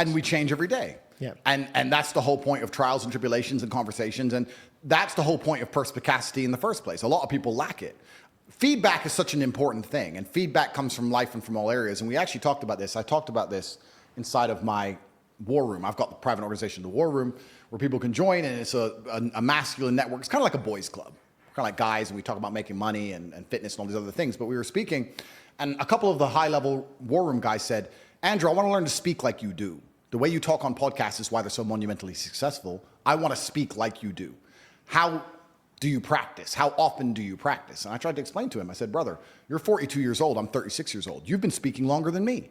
And we change every day. Yeah. And that's the whole point of trials and tribulations and conversations. And that's the whole point of perspicacity in the first place. A lot of people lack it. Feedback is such an important thing. And feedback comes from life and from all areas. And we actually talked about this. I talked about this inside of my war room. I've got the private organization, the War Room, where people can join. And it's a masculine network. It's kind of like a boys club. Kind of like guys. And we talk about making money and fitness and all these other things. But we were speaking. And a couple of the high-level War Room guys said, Andrew, I want to learn to speak like you do. The way you talk on podcasts is why they're so monumentally successful. I want to speak like you do. How do you practice? How often do you practice? And I tried to explain to him. I said, brother, you're 42 years old. I'm 36 years old. You've been speaking longer than me.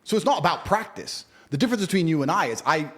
So it's not about practice. The difference between you and I is I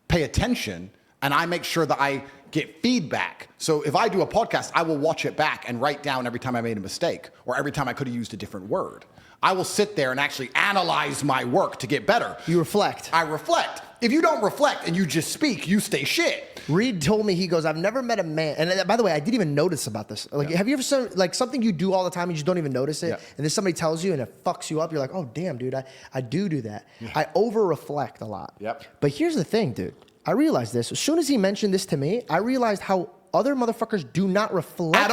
pay attention and I make sure that I get feedback. So if I do a podcast, I will watch it back and write down every time I made a mistake or every time I could have used a different word. I will sit there and actually analyze my work to get better. You reflect. I reflect. If you don't reflect and you just speak, you stay shit. Reed told me, he goes, I've never met a man. And by the way, I didn't even notice about this. Like, have you ever seen like something you do all the time and you just don't even notice it? Yeah. And then somebody tells you and it fucks you up. You're like, oh, damn, dude, I do that. Yeah. I over reflect a lot. Yep. But here's the thing, dude. I realized this. As soon as he mentioned this to me, I realized how other motherfuckers do not reflect.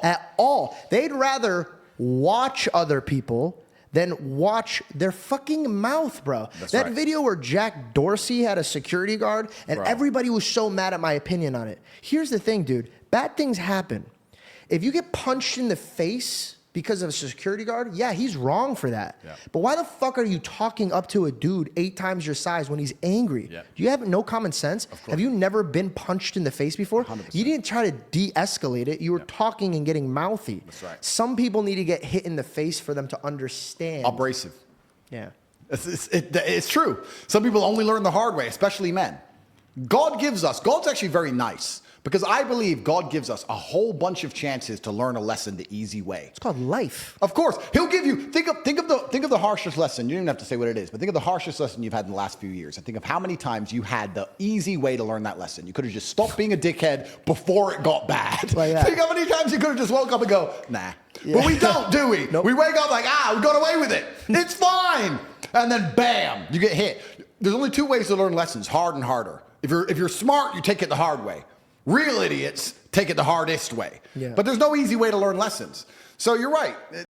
At all. They'd rather watch other people than watch their fucking mouth, bro. That video where Jack Dorsey had a security guard and everybody was so mad at my opinion on it. Here's the thing, dude. Bad things happen. If you get punched in the face because of a security guard, yeah, he's wrong for that. Yeah. But why the fuck are you talking up to a dude 8 times your size when he's angry? Yeah. Do you have no common sense? Have you never been punched in the face before? 100%. You didn't try to de-escalate it. You were talking and getting mouthy. That's right. Some people need to get hit in the face for them to understand. Abrasive. Yeah. It's true. Some people only learn the hard way, especially men. God's actually very nice. Because I believe God gives us a whole bunch of chances to learn a lesson the easy way. It's called life. Of course, He'll give you. Think of the harshest lesson. You don't even have to say what it is, but think of the harshest lesson you've had in the last few years, and think of how many times you had the easy way to learn that lesson. You could have just stopped being a dickhead before it got bad. Like that. Think how many times you could have just woke up and go, nah. Yeah. But we don't, do we? Nope. We wake up like, we got away with it. It's fine, and then bam, you get hit. There's only 2 ways to learn lessons: hard and harder. If you're smart, you take it the hard way. Real idiots take it the hardest way. Yeah. But there's no easy way to learn lessons. So you're right.